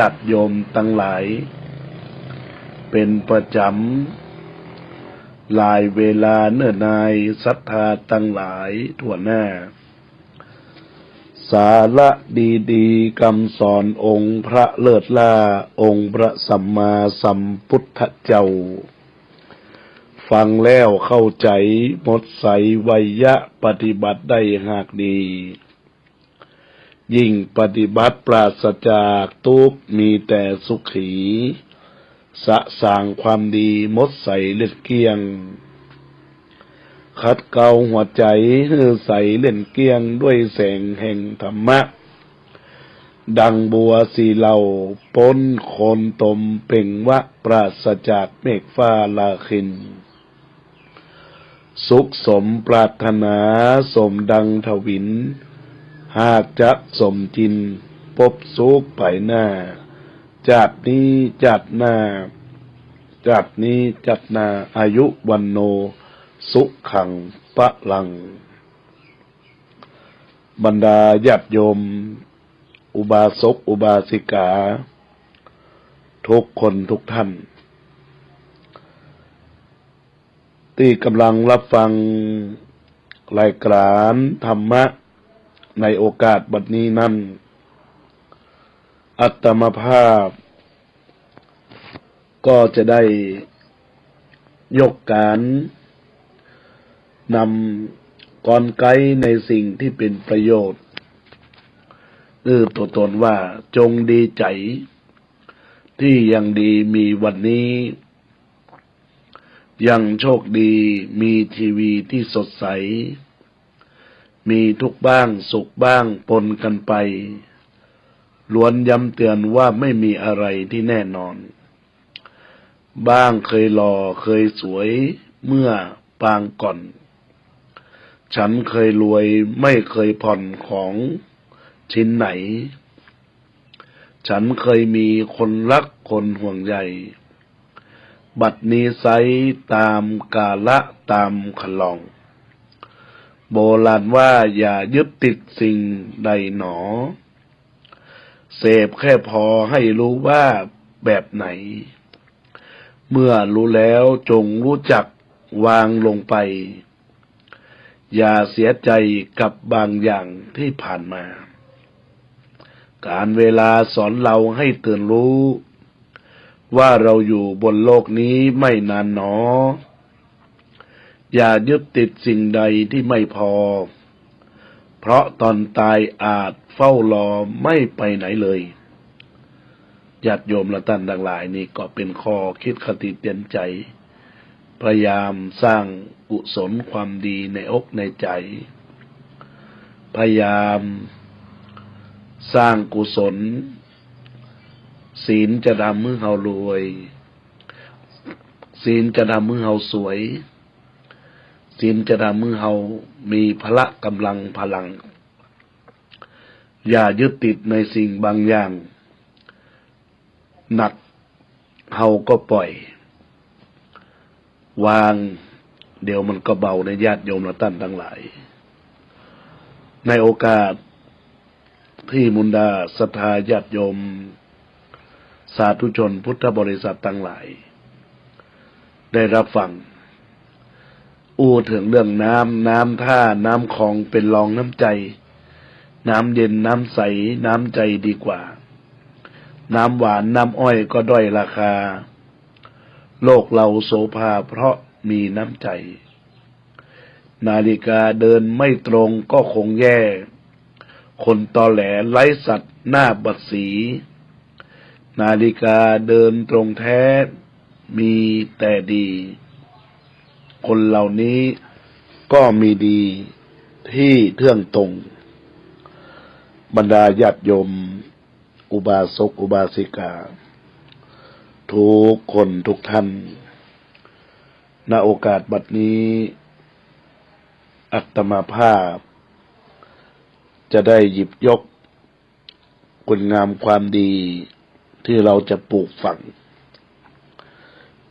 ญาติโยมทั้งหลายเป็นประจำหลายเวลาเนิ่นนายศรัทธาทั้งหลายทั่วหน้าสาระดีๆคำสอนองค์พระเลิศล่าองค์พระสัมมาสัมพุทธเจ้าฟังแล้วเข้าใจหมดใสไวยะปฏิบัติได้หากดียิ่งปฏิบัติปราศจากทุกข์มีแต่สุขีสะสางความดีหมดใสเล็ดเกลี้ยงขัดเกลาหัวใจให้ใสเล่นเกลี้ยงด้วยแสงแห่งธรรมะดังบัวสีเหล่าพ้นโคนตมเปล่งวะปราศจากเมฆฟ้าลาคินสุขสมปรารถนาสมดังทวินหากจะสมจินพบสุขไปหน้าจากนี้จัดหน้าจากนี้จัดหน้าอายุวันโนสุขังปะลังบรรดาญาติโยมอุบาสกอุบาสิกาทุกคนทุกท่านที่กำลังรับฟังรายการธรรมะในโอกาสบัดนี้นั้นอัตมภาพก็จะได้ยกการนำกลไกในสิ่งที่เป็นประโยชน์ตัวตนว่าจงดีใจที่ยังดีมีวันนี้ยังโชคดีมีทีวีที่สดใสมีทุกข์บ้างสุขบ้างปนกันไปล้วนย้ำเตือนว่าไม่มีอะไรที่แน่นอนบ้างเคยหล่อเคยสวยเมื่อปางก่อนฉันเคยรวยไม่เคยผ่อนของชิ้นไหนฉันเคยมีคนรักคนห่วงใยบัดนี้ไซตามกาละตามคันลองโบราณว่าอย่ายึดติดสิ่งใดหนอเสพแค่พอให้รู้ว่าแบบไหนเมื่อรู้แล้วจงรู้จักวางลงไปอย่าเสียใจกับบางอย่างที่ผ่านมาการเวลาสอนเราให้ตื่นรู้ว่าเราอยู่บนโลกนี้ไม่นานหนออย่ายึดติดสิ่งใดที่ไม่พอเพราะตอนตายอาจเฝ้ารอไม่ไปไหนเลยญาติโยมและท่านทั้งหลายนี่ก็เป็นข้อคิดคติเตือนใจพยายามสร้างกุศลความดีในอกในใจพยายามสร้างกุศลศีลจะทำให้เรารวยศีลจะทำให้เราสวยศีลจะทำให้เรามีพละกำลังพลังอย่ายึดติดในสิ่งบางอย่างหนักเราก็ปล่อยวางเดี๋ยวมันก็เบาในญาติโยมและท่านทั้งหลายในโอกาสที่มุนดาศรัทธาญาติโยมสาธุชนพุทธบริษัททั้งหลายได้รับฟังถึงเรื่องน้ำท่าน้ำคลองเป็นรองน้ำใจน้ำเย็นน้ำใสน้ำใจดีกว่าน้ำหวานน้ำอ้อยก็ด้อยราคาโลกเราโสภาเพราะมีน้ำใจนาฬิกาเดินไม่ตรงก็คงแย่คนตอแหลไร้สัตว์หน้าบัดสีนาฬิกาเดินตรงแท้มีแต่ดีคนเหล่านี้ก็มีดีที่เที่ยงตรงบรรดาญาติโยมอุบาสกอุบาสิกาทุกคนทุกท่านณโอกาสบัดนี้อัตมาภาพจะได้หยิบยกคุณงามความดีที่เราจะปลูกฝัง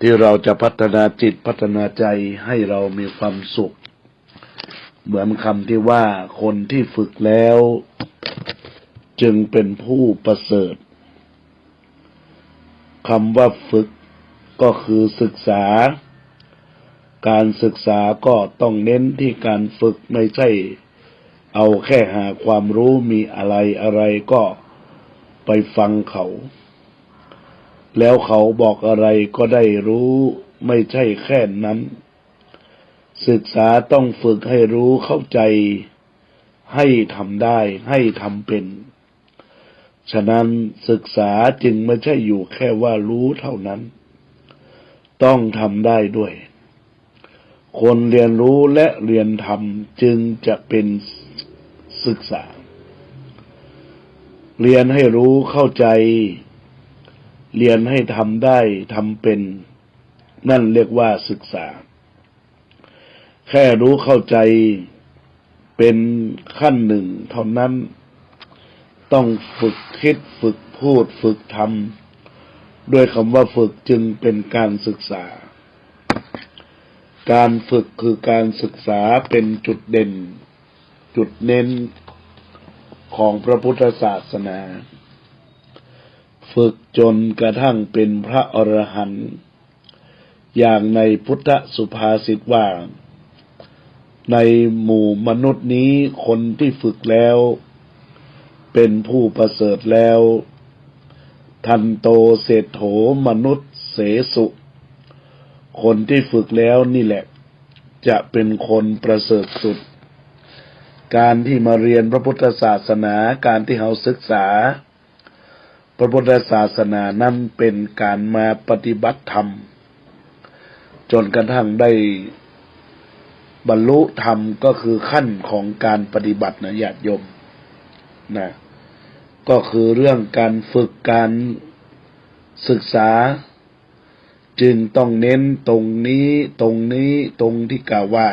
ที่เราจะพัฒนาจิตพัฒนาใจให้เรามีความสุขเหมือนคำที่ว่าคนที่ฝึกแล้วจึงเป็นผู้ประเสริฐ คำว่าฝึกก็คือศึกษาการศึกษาก็ต้องเน้นที่การฝึกไม่ใช่เอาแค่หาความรู้มีอะไรอะไรก็ไปฟังเขาแล้วเขาบอกอะไรก็ได้รู้ไม่ใช่แค่นั้นศึกษาต้องฝึกให้รู้เข้าใจให้ทำได้ให้ทำเป็นฉะนั้นศึกษาจึงไม่ใช่อยู่แค่ว่ารู้เท่านั้นต้องทำได้ด้วยคนเรียนรู้และเรียนทำจึงจะเป็นศึกษาเรียนให้รู้เข้าใจเรียนให้ทำได้ทำเป็นนั่นเรียกว่าศึกษาแค่รู้เข้าใจเป็นขั้นหนึ่งเท่านั้นต้องฝึกคิดฝึกพูดฝึกทำด้วยคำว่าฝึกจึงเป็นการศึกษาการฝึกคือการศึกษาเป็นจุดเด่นจุดเน้นของพระพุทธศาสนาฝึกจนกระทั่งเป็นพระอรหันต์อย่างในพุทธสุภาษิตว่าในหมู่มนุษย์นี้คนที่ฝึกแล้วเป็นผู้ประเสริฐแล้วทันโตเศรษโธมนุษย์เสสุคนที่ฝึกแล้วนี่แหละจะเป็นคนประเสริฐสุดการที่มาเรียนพระพุทธศาสนาการที่เราศึกษาพระพุทธศาสนานั้นเป็นการมาปฏิบัติธรรมจนกระทั่งได้บรรลุธรรมก็คือขั้นของการปฏิบัตินะญาติโยมนะก็คือเรื่องการฝึกการศึกษาจึงต้องเน้นตรงนี้ตรงที่กล่าวว่า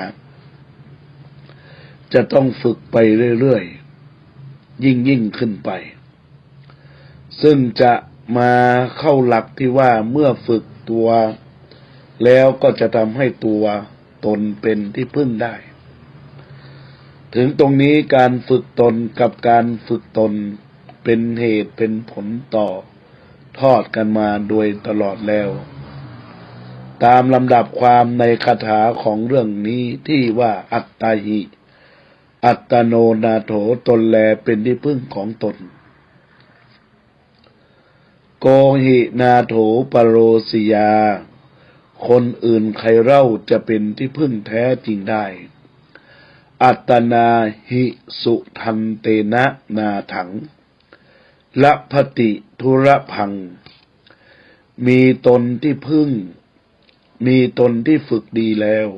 จะต้องฝึกไปเรื่อยๆยิ่งขึ้นไปซึ่งจะมาเข้าหลักที่ว่าเมื่อฝึกตัวแล้วก็จะทำให้ตัวตนเป็นที่พึ่งได้ถึงตรงนี้การฝึกตนกับการฝึกตนเป็นเหตุเป็นผลต่อทอดกันมาโดยตลอดแล้วตามลำดับความในคาถาของเรื่องนี้ที่ว่าอัตตาหิอัตโนนาโถตนแลเป็นที่พึ่งของตนโกหินาโถปโรสิยาคนอื่นใครเล่าจะเป็นที่พึ่งแท้จริงได้อัตนาหิสุทันเตนะนาถังละพติทุระพังมีตนที่พึ่งมีตนที่ฝึกดีแล้ว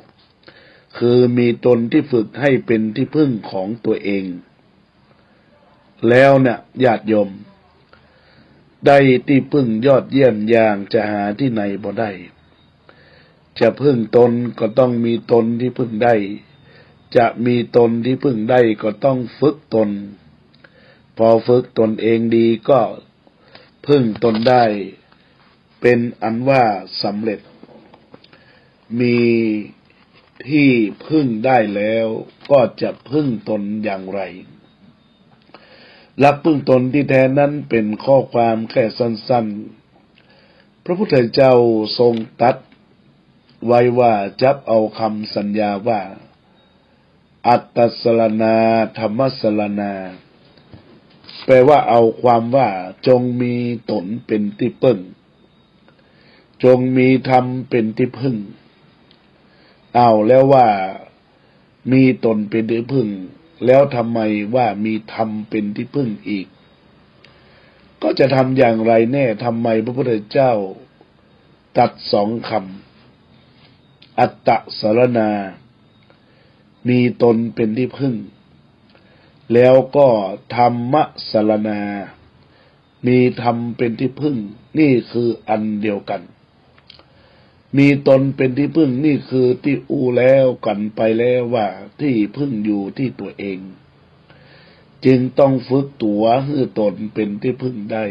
คือมีตนที่ฝึกให้เป็นที่พึ่งของตัวเองแล้วเนี่ยญาติโยมได้ที่พึ่งยอดเยี่ยมอย่างจะหาที่ไหนบ่ได้จะพึ่งตนก็ต้องมีตนที่พึ่งได้จะมีตนที่พึ่งได้ก็ต้องฝึกตนพอฝึกตนเองดีก็พึ่งตนได้เป็นอันว่าสำเร็จมีที่พึ่งได้แล้วก็จะพึ่งตนอย่างไรหลักพึ่งตนที่แท้นั้นเป็นข้อความแค่สั้นๆพระพุทธเจ้าทรงตรัสไว้ว่าจับเอาคำสัญญาว่าอัตตสรณาธรรมสรณาแปลว่าเอาความว่าจงมีตนเป็นที่พึ่งจงมีธรรมเป็นที่พึ่งเอาแล้วว่ามีตนเป็นที่พึ่งแล้วทำไมว่ามีธรรมเป็นที่พึ่งอีกก็จะทำอย่างไรแน่ทำไมพระพุทธเจ้าตัดสองคำอัตตสรณามีตนเป็นที่พึ่งแล้วก็ธรรมสรณามีธรรมเป็นที่พึ่งนี่คืออันเดียวกันมีตนเป็นที่พึ่งนี่คือที่อู้แล้วกันไปแล้วว่าที่พึ่งอยู่ที่ตัวเองจึงต้องฝึกตัวให้ตนเป็นที่พึ่งได้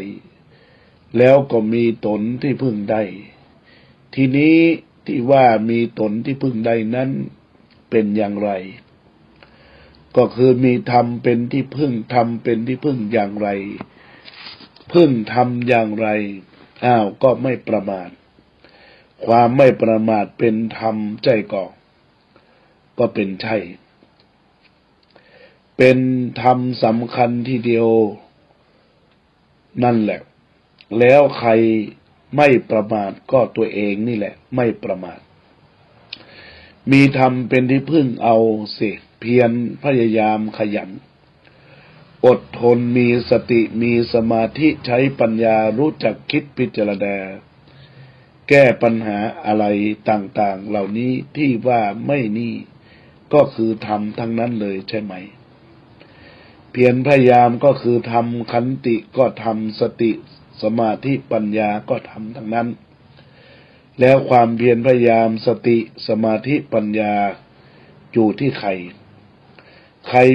แล้วก็มีตนที่พึ่งได้ทีนี้ที่ว่ามีตนที่พึ่งได้นั้นเป็นอย่างไรก็คือมีธรรมเป็นที่พึ่งธรรมเป็นที่พึ่งอย่างไรพึ่งธรรมอย่างไร ก็ไม่ประมาทความไม่ประมาทเป็นธรรมใจก็เป็นใช่เป็นธรรมสำคัญทีเดียวนั่นแหละแล้วใครไม่ประมาทก็ตัวเองนี่แหละไม่ประมาทมีธรรมเป็นที่พึ่งเอาสิเพียรพยายามขยันอดทนมีสติมีสมาธิใช้ปัญญารู้จักคิดพิจารณาแก้ปัญหาอะไรต่างๆเหล่านี้ที่ว่าไม่นี่ก็คือธรรมทั้งนั้นเลยใช่ไหมเพียรพยายามก็คือทำขันติก็ทำสติสมาธิปัญญาก็ทำทั้งนั้นแล้วความเพียรพยายามสติสมาธิปัญญาอยู่ที่ใคร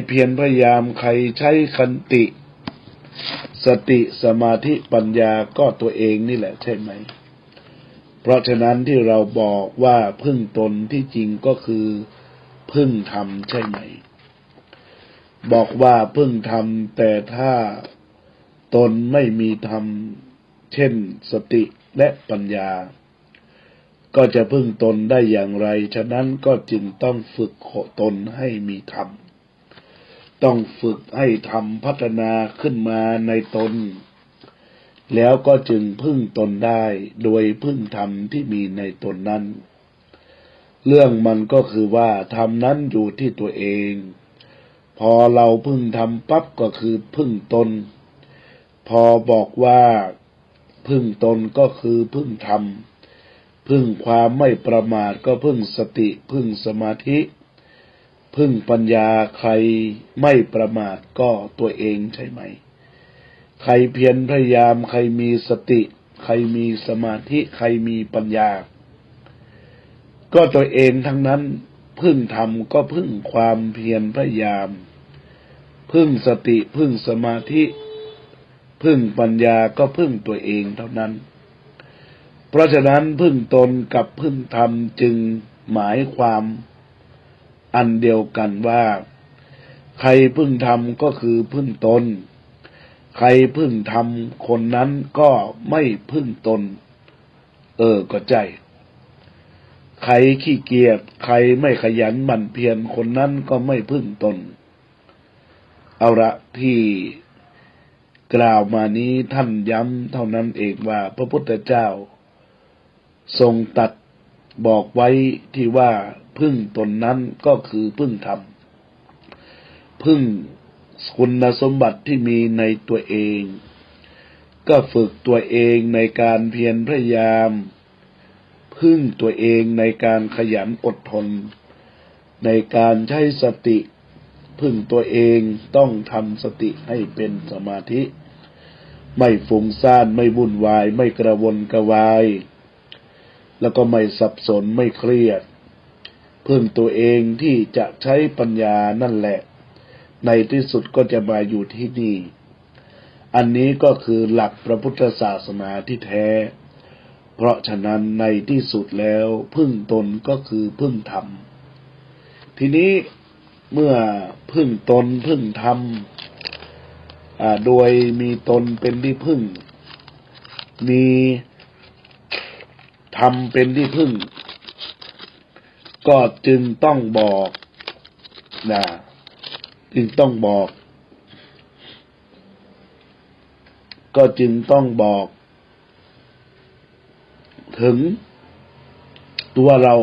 เพียรพยายามใครใช้ขันติสติสมาธิปัญญาก็ตัวเองนี่แหละใช่ไหมเพราะฉะนั้นที่เราบอกว่าพึ่งตนที่จริงก็คือพึ่งธรรมใช่ไหมบอกว่าพึ่งธรรมแต่ถ้าตนไม่มีธรรมเช่นสติและปัญญาก็จะพึ่งตนได้อย่างไรฉะนั้นก็จึงต้องฝึกตนให้มีธรรมต้องฝึกให้ธรรมพัฒนาขึ้นมาในตนแล้วก็จึงพึ่งตนได้โดยพึ่งธรรมที่มีในตนนั้นเรื่องมันก็คือว่าธรรมนั้นอยู่ที่ตัวเองพอเราพึ่งธรรมปั๊บก็คือพึ่งตนพอบอกว่าพึ่งตนก็คือพึ่งธรรมพึ่งความไม่ประมาทก็พึ่งสติพึ่งสมาธิพึ่งปัญญาใครไม่ประมาทก็ตัวเองใช่ไหมใครเพียรพยายามใครมีสติใครมีสมาธิใครมีปัญญาก็ตัวเองทั้งนั้นพึ่งธรรมก็พึ่งความเพียรพยายามพึ่งสติพึ่งสมาธิพึ่งปัญญาก็พึ่งตัวเองเท่านั้นเพราะฉะนั้นพึ่งตนกับพึ่งธรรมจึงหมายความอันเดียวกันว่าใครพึ่งธรรมก็คือพึ่งตนใครพึ่งธรรมคนนั้นก็ไม่พึ่งตนก็ใจใครขี้เกียจใครไม่ขยันหมั่นเพียรคนนั้นก็ไม่พึ่งตนเอาละที่กล่าวมานี้ท่านย้ำเท่านั้นเองว่าพระพุทธเจ้าทรงตรัสบอกไว้ที่ว่าพึ่งตนนั้นก็คือพึ่งธรรมพึ่งคุณสมบัติที่มีในตัวเองก็ฝึกตัวเองในการเพียรพยายามพึ่งตัวเองในการขยันอดทนในการใช้สติพึ่งตัวเองต้องทำสติให้เป็นสมาธิไม่ฟุ้งซ่านไม่วุ่นวายไม่กระวนกระวายแล้วก็ไม่สับสนไม่เครียดพึ่งตัวเองที่จะใช้ปัญญานั่นแหละในที่สุดก็จะมาอยู่ที่นี่อันนี้ก็คือหลักพระพุทธศาสนาที่แท้เพราะฉะนั้นในที่สุดแล้วพึ่งตนก็คือพึ่งธรรมทีนี้เมื่อพึ่งตนพึ่งธรรมโดยมีตนเป็นที่พึ่งมีธรรมเป็นที่พึ่งก็จึงต้องบอกจึงต้องบอกก็จึงต้องบอกถึงตัวเรา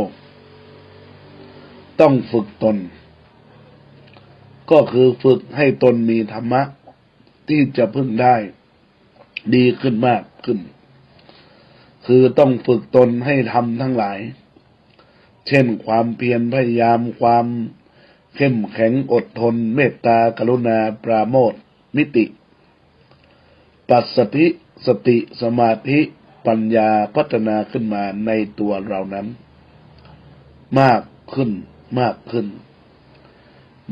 ต้องฝึกตนก็คือฝึกให้ตนมีธรรมะที่จะพึ่งได้ดีขึ้นมากขึ้นคือต้องฝึกตนให้ทำทั้งหลายเช่นความเพียรพยายามความเข้มแข็งอดทนเมตตากรุณาปราโมทย์มิติปัสสติสติสมาธิปัญญาพัฒนาขึ้นมาในตัวเรานั้นมากขึ้น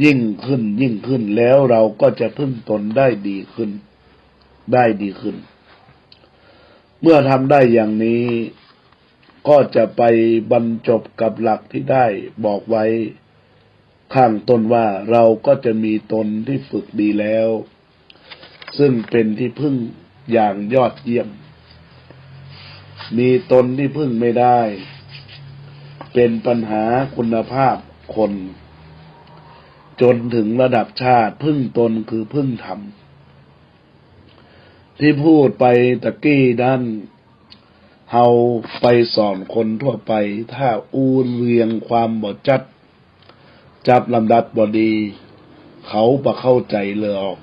ยิ่งขึ้นแล้วเราก็จะพึ่งตนได้ดีขึ้นเมื่อทำได้อย่างนี้ก็จะไปบรรจบกับหลักที่ได้บอกไว้ข้างต้นว่าเราก็จะมีตนที่ฝึกดีแล้วซึ่งเป็นที่พึ่งอย่างยอดเยี่ยม มีตนที่พึ่งไม่ได้เป็นปัญหาคุณภาพคนจนถึงระดับชาติพึ่งตนคือพึ่งธรรมที่พูดไปตะกี้ด้านเฮาไปสอนคนทั่วไปถ้าอูนเรียงความบ่จับลำดับบ่ดีเขาบ่เข้าใจเลยออก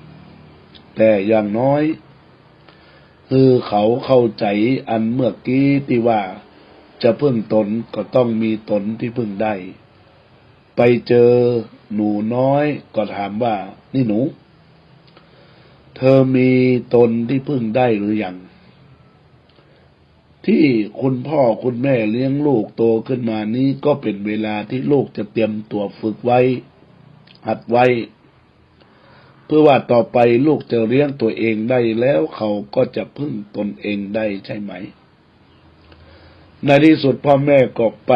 แต่อย่างน้อยคือเขาเข้าใจอันเมื่อกี้ที่ว่าจะพึ่งตนก็ต้องมีตนที่พึ่งได้ไปเจอหนูน้อยก็ถามว่านี่หนูเธอมีตนที่พึ่งได้หรือยังที่คุณพ่อคุณแม่เลี้ยงลูกโตขึ้นมานี้ก็เป็นเวลาที่ลูกจะเตรียมตัวฝึกไว้หัดไว้เพื่อว่าต่อไปลูกจะเลี้ยงตัวเองได้แล้วเขาก็จะพึ่งตนเองได้ใช่ไหมในที่สุดพ่อแม่ก็ไป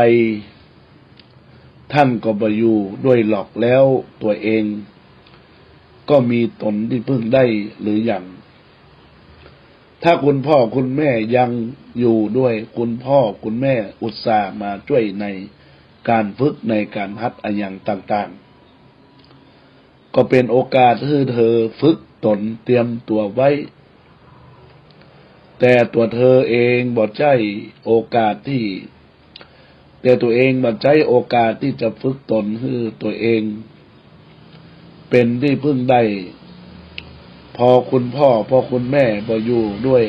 ท่านก็บ่อยู่ด้วยหรอกแล้วตัวเองก็มีตนที่พึ่งได้หรือยังถ้าคุณพ่อคุณแม่ยังอยู่ด้วยคุณพ่อคุณแม่อุตส่าห์มาช่วยในการฝึกในการหัดอย่างต่างๆก็เป็นโอกาสให้เธอฝึกตนเตรียมตัวไว้แต่ตัวเธอเองบ่ใช่โอกาสที่แต่ตัวเองบ่ใช้โอกาสที่จะฝึกตนให้ตัวเองเป็นที่พึ่งได้พอคุณพ่อพอคุณแม่บ่อยู่ด้วย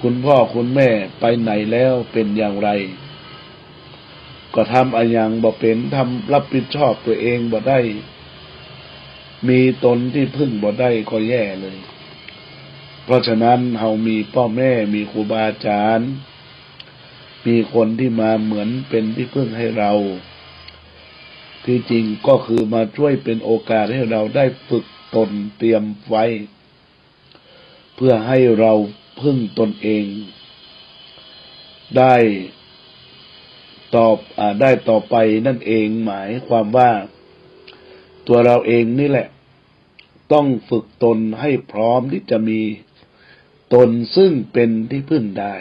คุณพ่อคุณแม่ไปไหนแล้วเป็นอย่างไรก็ทำอย่างบ่เป็นทำรับผิดชอบตัวเองบ่ได้มีตนที่พึ่งบ่ได้ก็แย่เลยเพราะฉะนั้นเรามีพ่อแม่มีครูบาอาจารย์มีคนที่มาเหมือนเป็นที่พึ่งให้เราที่จริงก็คือมาช่วยเป็นโอกาสให้เราได้ฝึกตนเตรียมไว้เพื่อให้เราพึ่งตนเองได้ต่อไปนั่นเองหมายความว่าตัวเราเองนี่แหละต้องฝึกตนให้พร้อมที่จะมีตนซึ่งเป็นที่พึ่งได้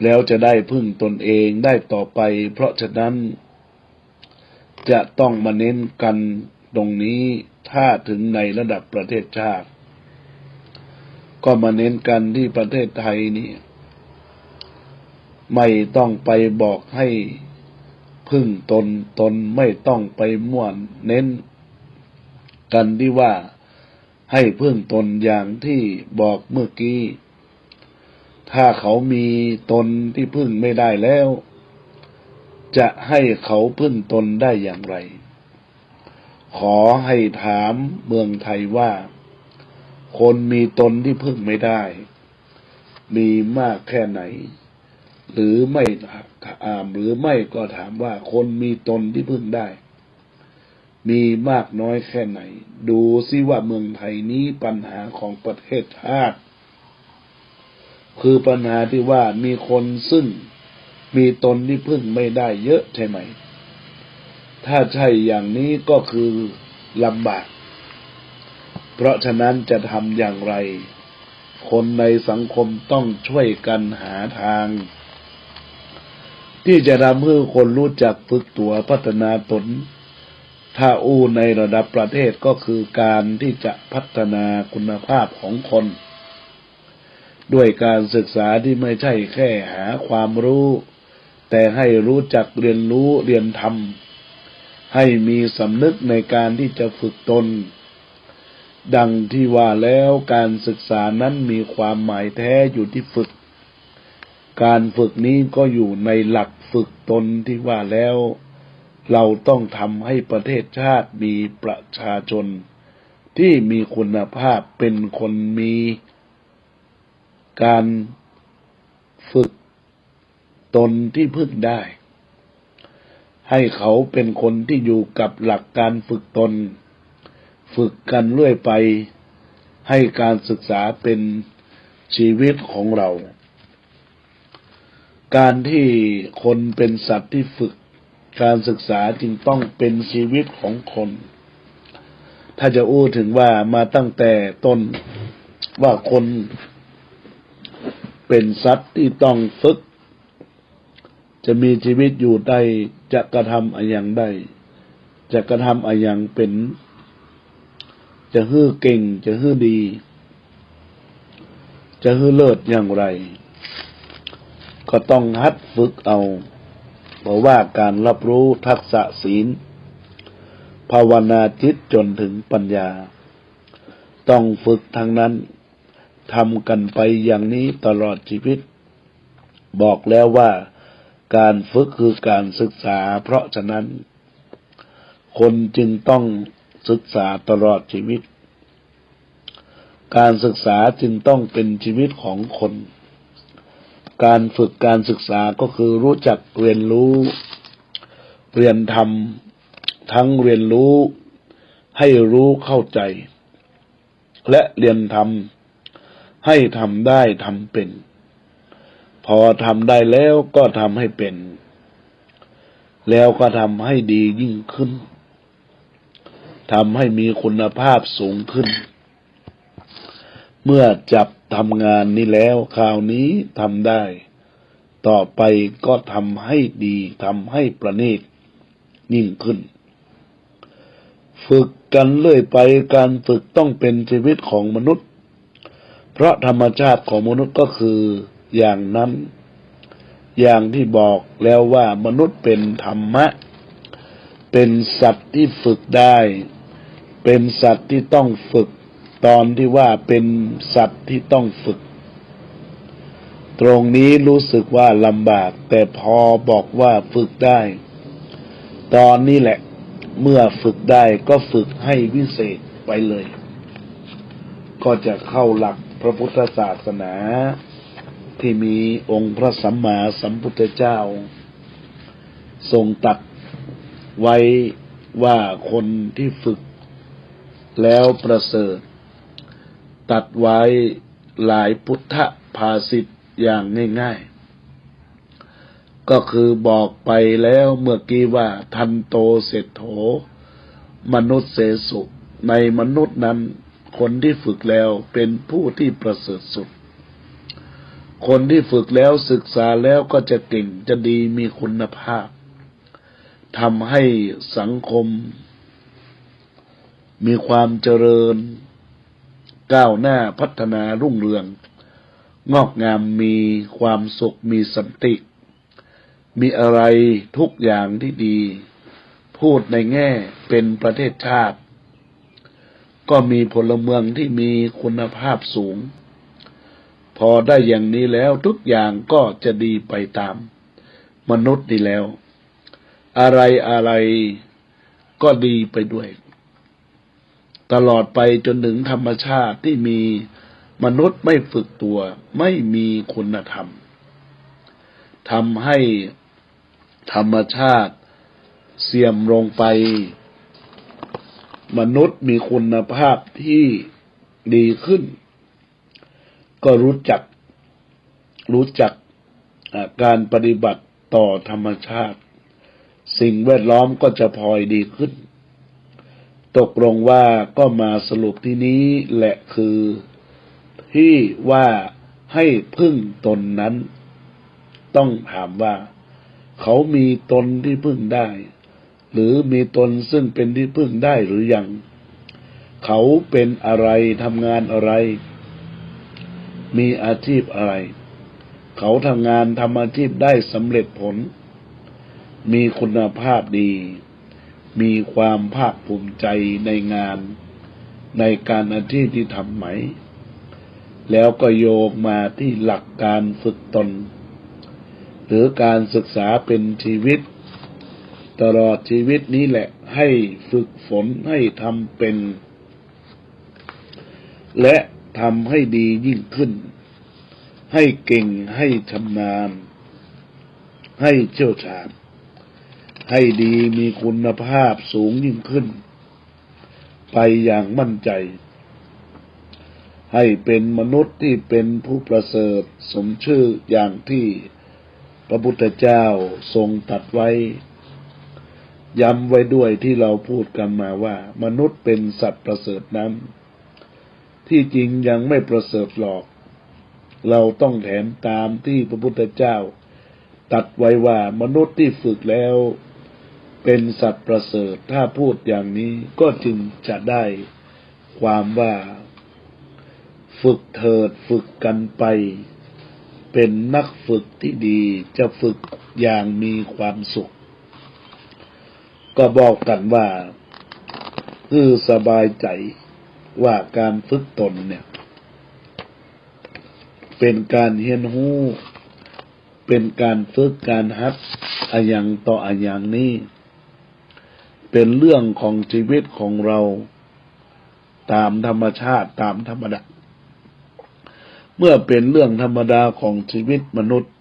แล้วจะได้พึ่งตนเองได้ต่อไปเพราะฉะนั้นจะต้องมาเน้นกันตรงนี้ถ้าถึงในระดับประเทศชาติก็มาเน้นกันที่ประเทศไทยนี้ไม่ต้องไปบอกให้พึ่งตนไม่ต้องไปม่วนเน้นกันที่ว่าให้พึ่งตนอย่างที่บอกเมื่อกี้ถ้าเขามีตนที่พึ่งไม่ได้แล้วจะให้เขาพึ่งตนได้อย่างไรขอให้ถามเมืองไทยว่าคนมีตนที่พึ่งไม่ได้มีมากแค่ไหนหรือไม่ก็ถามว่าคนมีตนที่พึ่งได้มีมากน้อยแค่ไหนดูซิว่าเมืองไทยนี้ปัญหาของประเทศชาติคือปัญหาที่ว่ามีคนซึ่งมีตนที่พึ่งไม่ได้เยอะใช่ไหมถ้าใช่อย่างนี้ก็คือลำบากเพราะฉะนั้นจะทำอย่างไรคนในสังคมต้องช่วยกันหาทางที่จะทำให้คนรู้จักฝึกตัวพัฒนาตนถ้าในระดับประเทศก็คือการที่จะพัฒนาคุณภาพของคนด้วยการศึกษาที่ไม่ใช่แค่หาความรู้แต่ให้รู้จักเรียนรู้เรียนทำให้มีสำนึกในการที่จะฝึกตนดังที่ว่าแล้วการศึกษานั้นมีความหมายแท้อยู่ที่ฝึกการฝึกนี้ก็อยู่ในหลักฝึกตนที่ว่าแล้วเราต้องทำให้ประเทศชาติมีประชาชนที่มีคุณภาพเป็นคนมีการฝึกตนที่พึ่งได้ให้เขาเป็นคนที่อยู่กับหลักการฝึกตนฝึกกันเรื่อยไปให้การศึกษาเป็นชีวิตของเราการที่คนเป็นสัตว์ที่ฝึกการศึกษาจึงต้องเป็นชีวิตของคนถ้าจะถึงว่ามาตั้งแต่ต้นว่าคน เป็นสัตว์ที่ต้องฝึกจะมีชีวิตอยู่ได้จะกระทำอะไรอย่างได้จะกระทำอะไรอย่างเป็นจะฮื้อเก่งจะฮื้อดีจะฮื้อเลิศอย่างไรก็ต้องหัดฝึกเอาเพราะว่าการรับรู้ทักษะศีลภาวนาจิตจนถึงปัญญาต้องฝึกทางนั้นทำกันไปอย่างนี้ตลอดชีวิตบอกแล้วว่าการฝึกคือการศึกษาเพราะฉะนั้นคนจึงต้องศึกษาตลอดชีวิตการศึกษาจึงต้องเป็นชีวิตของคนการฝึกการศึกษาก็คือรู้จักเรียนรู้เรียนทำทั้งเรียนรู้ให้รู้เข้าใจและเรียนทำให้ทำได้ทำเป็นพอทำได้แล้วก็ทำให้เป็นแล้วก็ทำให้ดียิ่งขึ้นทำให้มีคุณภาพสูงขึ้นเมื่อจับทำงานนี้แล้วคราวนี้ทำได้ต่อไปก็ทำให้ดีทำให้ประณีตยิ่งขึ้นฝึกกันเรื่อยไปการฝึกต้องเป็นชีวิตของมนุษย์เพราะธรรมชาติของมนุษย์ก็คืออย่างนั้นอย่างที่บอกแล้วว่ามนุษย์เป็นธรรมะเป็นสัตว์ที่ฝึกได้เป็นสัตว์ที่ต้องฝึกตอนที่ว่าเป็นสัตว์ที่ต้องฝึกตรงนี้รู้สึกว่าลำบากแต่พอบอกว่าฝึกได้ตอนนี้แหละเมื่อฝึกได้ก็ฝึกให้วิเศษไปเลยก็จะเข้าหลักพระพุทธศาสนาที่มีองค์พระสัมมาสัมพุทธเจ้าทรงตรัสไว้ว่าคนที่ฝึกแล้วประเสริฐตัดไว้หลายพุทธภาษิตอย่างง่ายๆก็คือบอกไปแล้วเมื่อกี้ว่าทันโตเศรษโธมนุษย์เสสุในมนุษย์นั้นคนที่ฝึกแล้วเป็นผู้ที่ประเสริฐสุดคนที่ฝึกแล้วศึกษาแล้วก็จะเก่งจะดีมีคุณภาพทำให้สังคมมีความเจริญก้าวหน้าพัฒนารุ่งเรืองงอกงามมีความสุขมีสันติมีอะไรทุกอย่างที่ดีพูดในแง่เป็นประเทศชาติก็มีพลเมืองที่มีคุณภาพสูงพอได้อย่างนี้แล้วทุกอย่างก็จะดีไปตามมนุษย์นี่แล้วอะไรก็ดีไปด้วยตลอดไปจนถึงธรรมชาติที่มีมนุษย์ไม่ฝึกตัวไม่มีคุณธรรมทำให้ธรรมชาติเสื่อมลงไปมนุษย์มีคุณภาพที่ดีขึ้นก็รู้จักการปฏิบัติต่อธรรมชาติสิ่งแวดล้อมก็จะพลอยดีขึ้นตกลงว่าก็มาสรุปที่นี้แหละคือที่ว่าให้พึ่งตนนั้นต้องถามว่าเขามีตนที่พึ่งได้หรือมีตนซึ่งเป็นที่พึ่งได้หรือยังเขาเป็นอะไรทำงานอะไรมีอาชีพอะไรเขาทำงานทำอาชีพได้สำเร็จผลมีคุณภาพดีมีความภาคภูมิใจในงานในการอาชีพที่ทำไหมแล้วก็โยงมาที่หลักการฝึกตนหรือการศึกษาเป็นชีวิตตลอดชีวิตนี้แหละให้ฝึกฝนให้ทำเป็นและทำให้ดียิ่งขึ้นให้เก่งให้ชำนาญให้เชี่ยวชาญให้ดีมีคุณภาพสูงยิ่งขึ้นไปอย่างมั่นใจให้เป็นมนุษย์ที่เป็นผู้ประเสริฐสมชื่ออย่างที่พระพุทธเจ้าทรงตรัสไว้ย้ำไว้ด้วยที่เราพูดกันมาว่ามนุษย์เป็นสัตว์ประเสริฐนั้นที่จริงยังไม่ประเสริฐหรอก เราต้องแถมตามที่พระพุทธเจ้าตรัสไว้ว่ามนุษย์ที่ฝึกแล้วเป็นสัตว์ประเสริฐถ้าพูดอย่างนี้ก็จึงจะได้ความว่าฝึกเถิดฝึกกันไปเป็นนักฝึกที่ดีจะฝึกอย่างมีความสุขก็บอกกันว่าสบายใจว่าการฝึกตนเนี่ยเป็นการเรียนรู้เป็นการฝึกการหัดอะอย่างต่ออะอย่างนี้เป็นเรื่องของชีวิตของเราตามธรรมชาติตามธรรมดาเมื่อเป็นเรื่องธรรมดาของชีวิตมนุษย์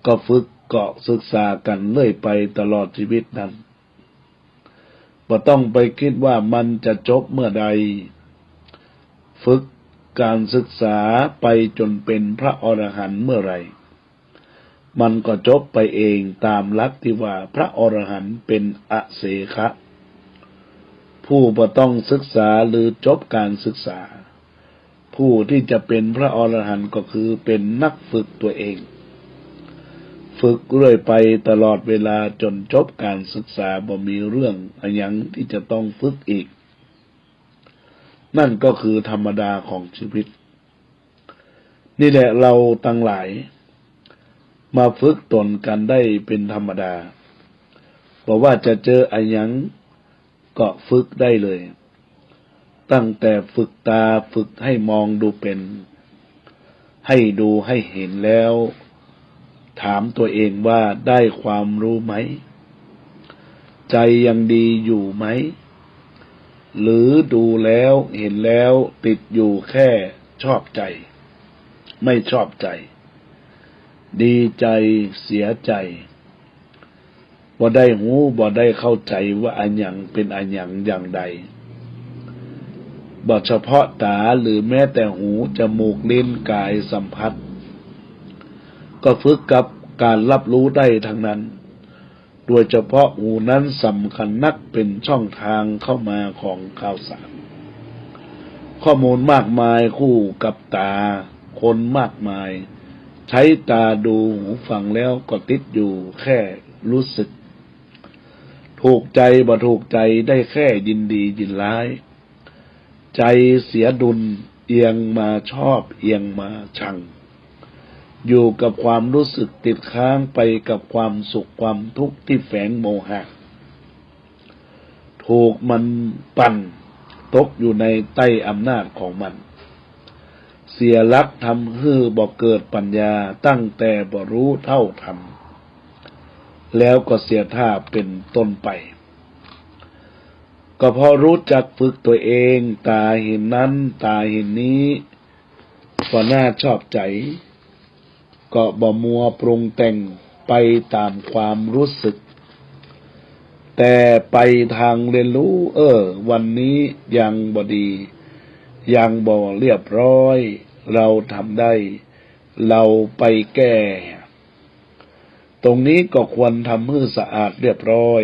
ก็ฝึกก็ศึกษากันเรื่อยไปตลอดชีวิตนั้นบ่ต้องไปคิดว่ามันจะจบเมื่อใดฝึกการศึกษาไปจนเป็นพระอรหันต์เมื่อไหร่มันก็จบไปเองตามหลักที่ว่าพระอรหันต์เป็นอเสขะผู้บ่ต้องศึกษาหรือจบการศึกษาผู้ที่จะเป็นพระอรหันต์ก็คือเป็นนักฝึกตัวเองฝึกเรื่อยไปตลอดเวลาจนจบการศึกษาบ่มีเรื่องอะไรอย่างที่จะต้องฝึกอีกนั่นก็คือธรรมดาของชีวิตนี่แหละเราทั้งหลายมาฝึกตนกันได้เป็นธรรมดาบอกว่าจะเจออะไรอย่างก็ฝึกได้เลยตั้งแต่ฝึกตาฝึกให้มองดูเป็นให้ดูให้เห็นแล้วถามตัวเองว่าได้ความรู้ไหมใจยังดีอยู่ไหมหรือดูแล้วเห็นแล้วติดอยู่แค่ชอบใจไม่ชอบใจดีใจเสียใจบ่ได้หูบ่ได้เข้าใจว่าอันหยังเป็นอันหยังอย่างใดบ่เฉพาะตาหรือแม้แต่หูจมูกลิ้นกายสัมผัสก็ฝึกกับการรับรู้ได้ทั้งนั้นโดยเฉพาะหูนั้นสำคัญนักเป็นช่องทางเข้ามาของข่าวสารข้อมูลมากมายคู่กับตาคนมากมายใช้ตาดูหูฟังแล้วก็ติดอยู่แค่รู้สึกถูกใจบ่ถูกใจได้แค่ยินดียินร้ายใจเสียดุลเอียงมาชอบเอียงมาชังอยู่กับความรู้สึกติดค้างไปกับความสุขความทุกข์ที่แฝงโมหะถูกมันปั่นตกอยู่ในใต้อำนาจของมันเสียหลักทำให้บ่เกิดปัญญาตั้งแต่บ่รู้เท่าธรรมแล้วก็เสียท่าเป็นต้นไปก็พอรู้จักฝึกตัวเองตาเห็นนั้นตาเห็นนี้ก็น่าชอบใจก็บ่มัวปรุงแต่งไปตามความรู้สึกแต่ไปทางเรียนรู้วันนี้ยังบ่ดียังบ่เรียบร้อยเราทำได้เราไปแก้ตรงนี้ก็ควรทำให้สะอาดเรียบร้อย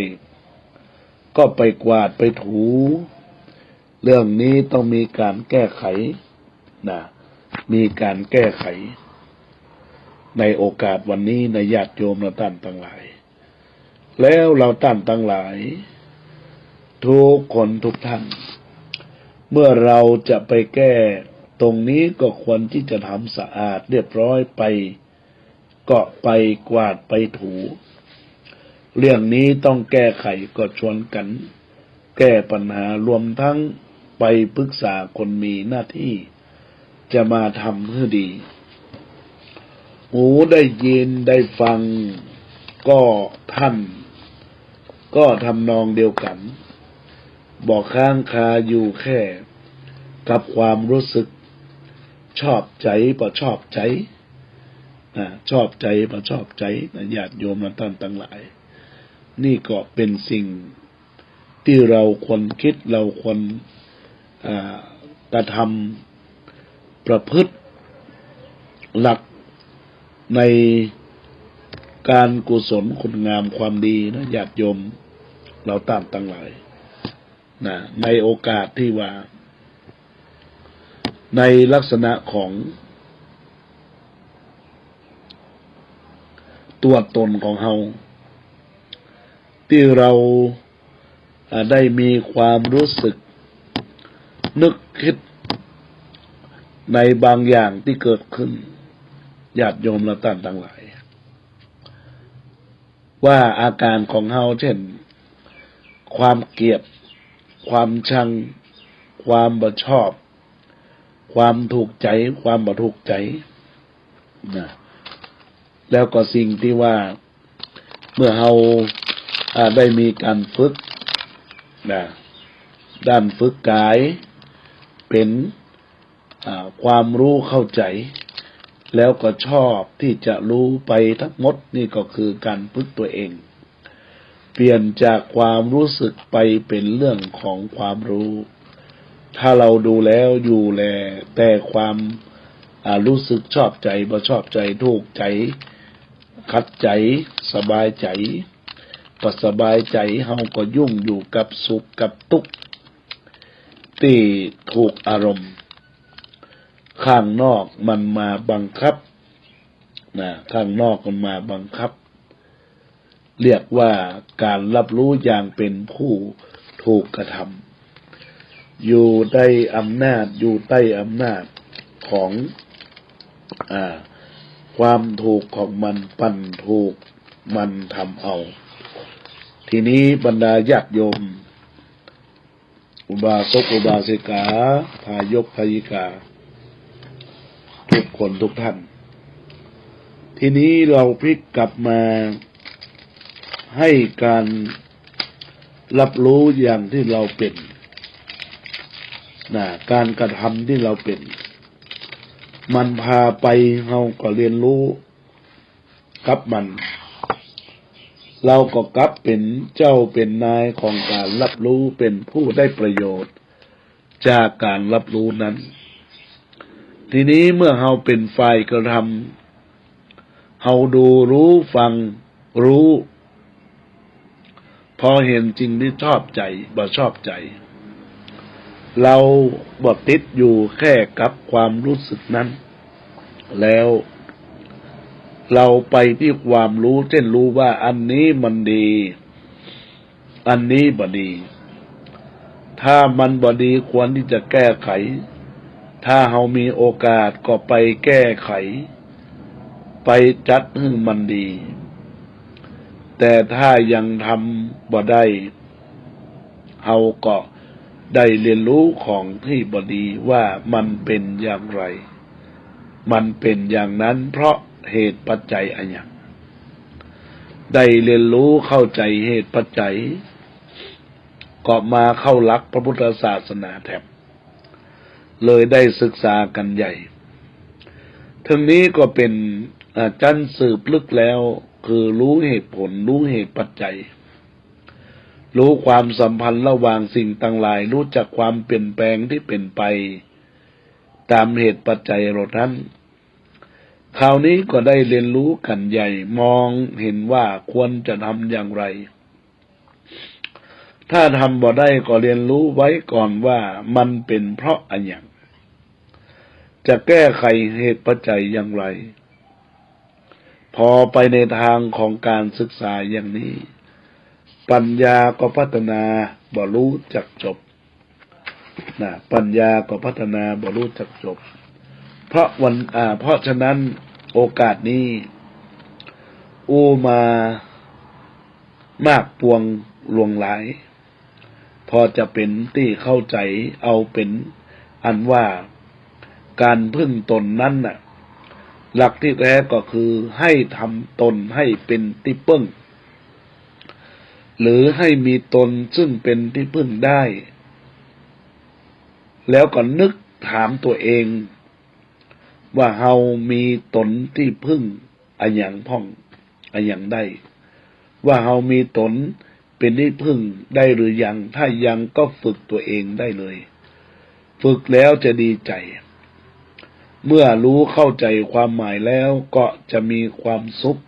ก็ไปกวาดไปถูเรื่องนี้ต้องมีการแก้ไขนะมีการแก้ไขในโอกาสวันนี้ในญาติโยมเราท่านทั้งหลายแล้วเราท่านทั้งหลายทุกคนทุกท่านเมื่อเราจะไปแก้ตรงนี้ก็ควรที่จะทำสะอาดเรียบร้อยไปก็ไปกวาดไปถูเรื่องนี้ต้องแก้ไขก็ชวนกันแก้ปัญหารวมทั้งไปปรึกษาคนมีหน้าที่จะมาทำให้ดีหูได้ยินได้ฟังก็ท่านก็ทำนองเดียวกันบอกค้างคาอยู่แค่กับความรู้สึกชอบใจบ่ชอบใจชอบใจบ่ชอบใจญาติโยมท่านทั้งหลายนี่ก็เป็นสิ่งที่เราควรคิดเราควรกระทำประพฤติหลักในการกุศลคุณงามความดีนะญาติโยมเราตามทั้งหลายในโอกาสที่ว่าในลักษณะของ ตัวตนของเราที่เราได้มีความรู้สึกนึกคิดในบางอย่างที่เกิดขึ้นญาติโยมและท่านทั้งหลายว่าอาการของเราเช่นความเกลียดความชังความบ่ชอบความถูกใจความบ่ถูกใจนะแล้วก็สิ่งที่ว่าเมื่อเราได้มีการฝึกนะด้านฝึกกายเป็นความรู้เข้าใจแล้วก็ชอบที่จะรู้ไปทั้งหมดนี่ก็คือการฝึกตัวเองเปลี่ยนจากความรู้สึกไปเป็นเรื่องของความรู้ถ้าเราดูแล้วอยู่แลแต่ความรู้สึกชอบใจบ่ชอบใจถูกใจขัดใจสบายใจก็สบายใจเฮาก็ยุ่งอยู่กับสุขกับทุกข์ที่ถูกอารมณ์ข้างนอกมันมาบังคับนะข้างนอกมันมาบังคับเรียกว่าการรับรู้อย่างเป็นผู้ถูกกระทำอยู่ใต้อำนาจอยู่ใต้อำนาจของความถูกของมันปั่นถูกมันทำเอาทีนี้บรรดาญาติโยมอุบาสกอุบาสิกาทายกทายิกาทุกคนทุกท่านทีนี้เราพลิกกลับมาให้การรับรู้อย่างที่เราเป็นการกระทำที่เราเป็นมันพาไปเราก็เรียนรู้กับมันเราก็กลับเป็นเจ้าเป็นนายของการรับรู้เป็นผู้ได้ประโยชน์จากการรับรู้นั้นทีนี้เมื่อเราเป็นฝ่ายกระทำเราดูรู้ฟังรู้พอเห็นจริงที่ชอบใจบ่ชอบใจเราบ่ติดอยู่แค่กับความรู้สึกนั้นแล้วเราไปที่ความรู้เช่นรู้ว่าอันนี้มันดีอันนี้บ่ดีถ้ามันบ่ดีควรที่จะแก้ไขถ้าเรามีโอกาสก็ไปแก้ไขไปจัดให้มันดีแต่ถ้ายังทำบ่ได้เราก็ได้เรียนรู้ของที่บ่ดีว่ามันเป็นอย่างไรมันเป็นอย่างนั้นเพราะเหตุปัจจัยอะไรอย่างได้เรียนรู้เข้าใจเหตุปัจจัยก็มาเข้าหลักพระพุทธศาสนาแทบเลยได้ศึกษากันใหญ่ทั้งนี้ก็เป็นจันสืบลึกแล้วคือรู้เหตุผลรู้เหตุปัจจัยรู้ความสัมพันธ์ระหว่างสิ่งต่างหลายรู้จักความเปลี่ยนแปลงที่เป็นไปตามเหตุปัจจัยเหล่านั้นคราวนี้ก็ได้เรียนรู้กันใหญ่มองเห็นว่าควรจะทำอย่างไรถ้าทำบ่ได้ก็เรียนรู้ไว้ก่อนว่ามันเป็นเพราะอะไรอย่างจะแก้ไขเหตุปัจจัยอย่างไรพอไปในทางของการศึกษาอย่างนี้ปัญญาก็พัฒนาบ่รู้จักจบปัญญาก็พัฒนาบ่รู้จักจบเพราะฉะนั้นโอกาสนี้มามากปวงหลวงหลายพอจะเป็นที่เข้าใจเอาเป็นอันว่าการพึ่งตนนั้นหลักที่แท้ก็คือให้ทำตนให้เป็นที่พึ่งหรือให้มีตนซึ่งเป็นที่พึ่งได้แล้วก็นึกถามตัวเองว่าเฮามีตนที่พึ่งอะหยังพ่องอะหยังได้ว่าเฮามีตนเป็นที่พึ่งได้หรือยังถ้ายังก็ฝึกตัวเองได้เลยฝึกแล้วจะดีใจเมื่อรู้เข้าใจความหมายแล้วก็จะมีความสุข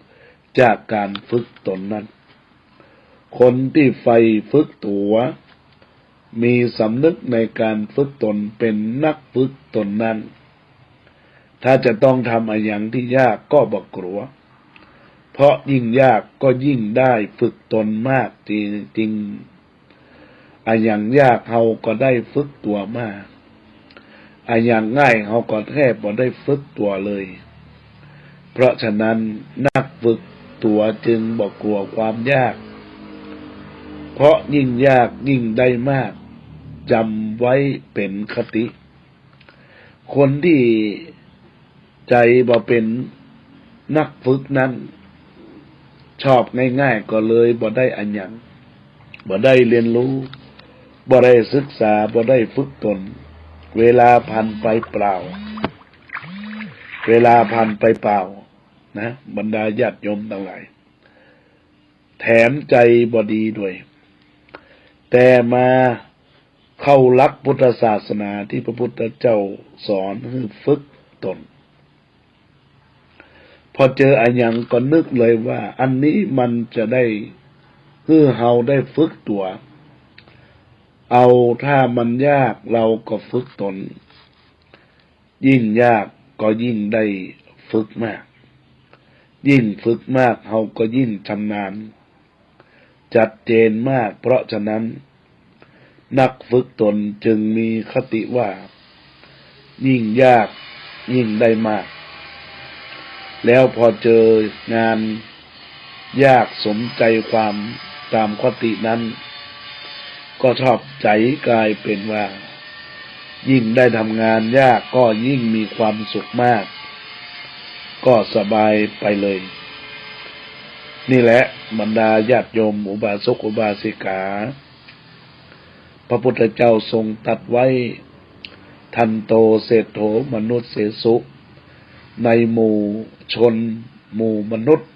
จากการฝึกตนนั้นคนที่ใฝ่ฝึกตัวมีสำนึกในการฝึกตนเป็นนักฝึกตนนั้นถ้าจะต้องทำอะไรอย่างที่ยากก็บ่กลัวพ เพราะยิ่งยากก็ยิ่งได้ฝึกตนมากจริงอย่างยากเราก็ได้ฝึกตัวมากอย่างง่ายเราก็แทบบ่ได้ฝึกตัวเลยเพราะฉะนั้นนักฝึกตัวจึงบ่กลัวความยากเพราะยิ่งยากยิ่งได้มากจำไว้เป็นคติคนที่ใจบ่เป็นนักฝึกนั้นชอบง่ายๆก็เลยบ่ได้อันหยังบ่ได้เรียนรู้บ่ได้ศึกษาบ่ได้ฝึกตนเวลาผ่านไปเปล่าเวลาผ่านไปเปล่านะบรรดาญาติโยมทั้งหลายแถมใจบ่ดีด้วยแต่มาเข้าหลักพุทธศาสนาที่พระพุทธเจ้าสอนให้ฝึกตนพอเจออันยังก็นึกเลยว่าอันนี้มันจะได้ให้เฮาได้ฝึกตัวเอาถ้ามันยากเราก็ฝึกตนยิ่งยากก็ยิ่งได้ฝึกมากยิ่งฝึกมากเฮาก็ยิ่งชำนาญจัดเจนมากเพราะฉะนั้นนักฝึกตนจึงมีคติว่ายิ่งยากยิ่งได้มากแล้วพอเจองานยากสมใจความตามคตินั้นก็ชอบใจกลายเป็นว่ายิ่งได้ทำงานยากก็ยิ่งมีความสุขมากก็สบายไปเลยนี่แหละบรรดาญาติโยมอุบาสกอุบาสิกาพระพุทธเจ้าทรงตรัสไว้ทันโตเศรษโธมนุษย์เสสุในหมู่ชนหมู่มนุษย์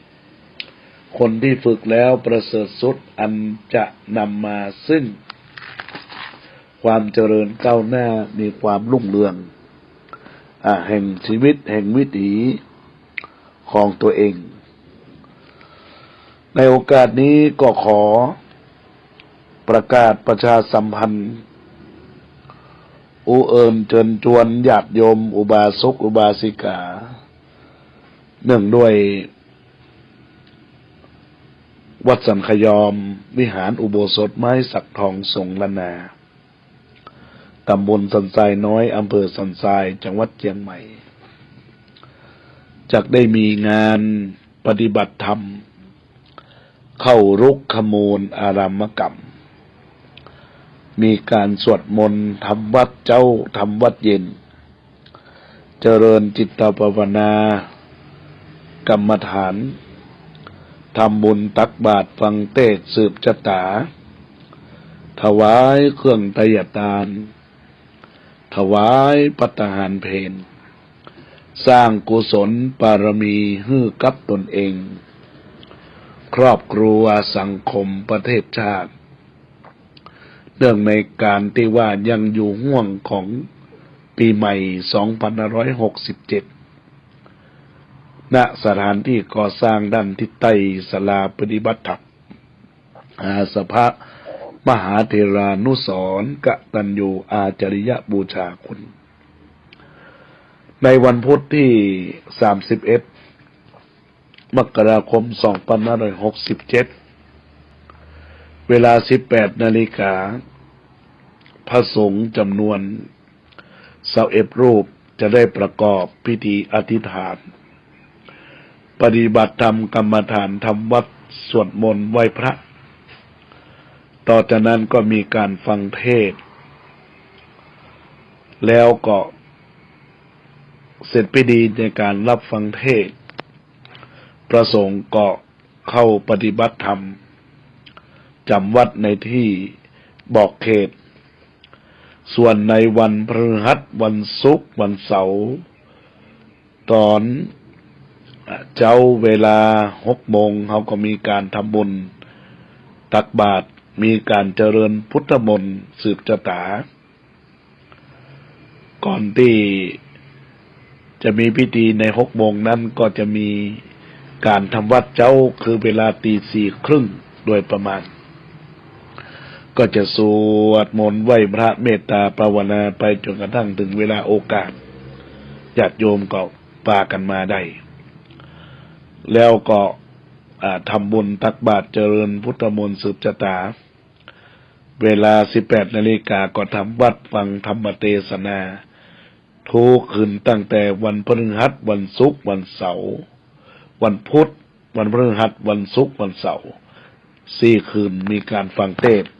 คนที่ฝึกแล้วประเสริฐสุดอันจะนำมาซึ่งความเจริญก้าวหน้ามีความรุ่งเรืองแห่งชีวิตแห่งวิถีของตัวเองในโอกาสนี้ก็ขอประกาศประชาสัมพันธ์เอิญเชิญชวนญาติโยมอุบาสกอุบาสิกาเนื่องด้วยวัดสันขยอมวิหารอุโบสถไม้สักทองทรงละนาตำบลสันทรายน้อยอำเภอสันทรายจังหวัดเชียงใหม่จักได้มีงานปฏิบัติธรรมเข้ารุกขมูลอารามกรรมมีการสวดมนต์ทำวัดเจ้าทำวัดเย็นเจริญจิตภาวนากรรมฐานทำบุญตักบาตรฟังเทศน์สืบชะตาถวายเครื่องไตรทานถวายภัตตาหารเพลสร้างกุศลบารมีให้กับตนเองครอบครัวสังคมประเทศชาติเนื่องในการที่ว่ายังอยู่ห่วงของปีใหม่2567ณสถานที่ก่อสร้างด้านทิศใต้ศาลาปฏิบัติธรรมสภามหาเถรานุสรณ์กตัญญูอาจริยบูชาคุณในวันพุธที่31มกราคม2567เวลา 18 นาฬิกาพระสงฆ์จำนวน21รูปจะได้ประกอบพิธีอธิษฐานปฏิบัติธรรมกรรมฐานทำวัดสวดมนต์ไหว้พระต่อจากนั้นก็มีการฟังเทศน์แล้วก็เสร็จพิธีในการรับฟังเทศน์พระสงฆ์ก็เข้าปฏิบัติธรรมจำวัดในที่บอกเขตส่วนในวันพฤหัสวันศุกร์วันเสาร์ตอนเจ้าเวลา 6 โมงเขาก็มีการทำบุญตักบาตรมีการเจริญพุทธมนต์สืบชะตาก่อนที่จะมีพิธีใน 6 โมงนั้นก็จะมีการทำวัดเจ้าคือเวลา 4:30โดยประมาณก็จะสวดมนต์ไหว้พระเมตตาภาวนาไปจนกระทั่งถึงเวลาโอกาสญาติโยมก็พากันมาได้แล้วก็ ทำบุญตักบาตรเจริญพุทธมนต์สืบชะตาเวลา 18 นาฬิกาก็ทำวัดฟังธรรมเทศนาทุกคืนตั้งแต่วันพฤหัสวันศุกร์วันเสาร์วันพุธวันพฤหัสวันศุกร์วันเสาร์4 คืนมีการฟังเทศน์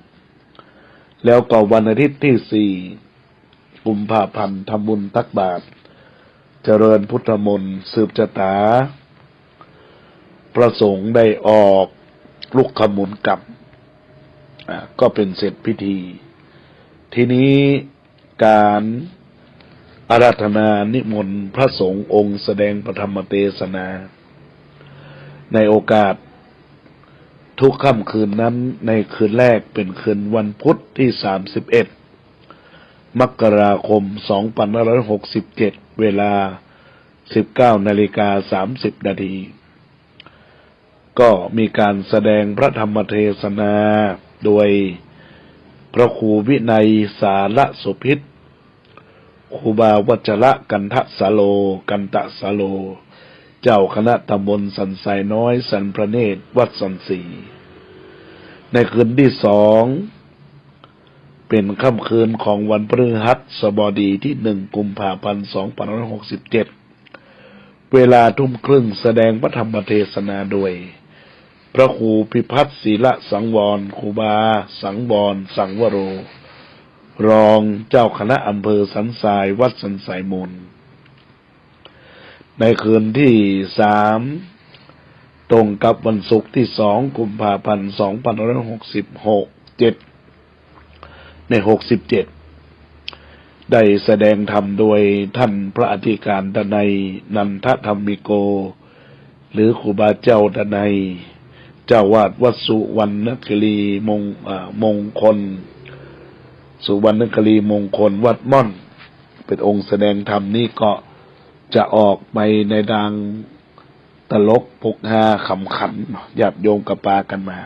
แล้วก็วันอาทิตย์ที่ 4 กุมภาพันธ์ทำบุญตักบาตรเจริญพุทธมนต์สืบชะตาพระสงฆ์ได้ออกลูกขมุนกลับก็เป็นเสร็จพิธี ทีนี้การอาราธนานิมนต์พระสงฆ์องค์แสดงปฐมเทศนาในโอกาสทุกค่ำคืนนั้นในคืนแรกเป็นคืนวันพุธที่ 31 มกราคม 2567 เวลา 19:30 นาทีก็มีการแสดงพระธรรมเทศนาโดยพระครูวินัยสารโสภิตครูบาวัชระกันทสโลกันตสโลเจ้าคณะตำบลสันทรายน้อยสันพระเนตรวัดสันสีในคืนที่ 2เป็นค่ำคืนของวันพฤหัสบดีที่ 1 กุมภาพันธ์ 2567 เวลา 20:30 แสดงพระธรรมเทศนาโดยพระครูพิพัฒน์ศีลสังวรครูบาสังวรสังวโรรองเจ้าคณะอำเภอสันทรายวัดสันทรายมูลในคืนที่ 3ตรงกับวันศุกร์ที่ 2 กุมภาพันธ์ 2567 ใน 67ได้แสดงธรรมโดยท่านพระอธิการดนัยนันทธรรมิโกหรือครูบาเจ้าดนัยเจ้าวาดวัดสุวรรณคลีมงคลสุวรรณคลีมงคลวัดม่อนเป็นองค์แสดงธรรมนี้ก็จะออกไปในดังตลกปกฮาขำขันญาติโยมกับปากันมา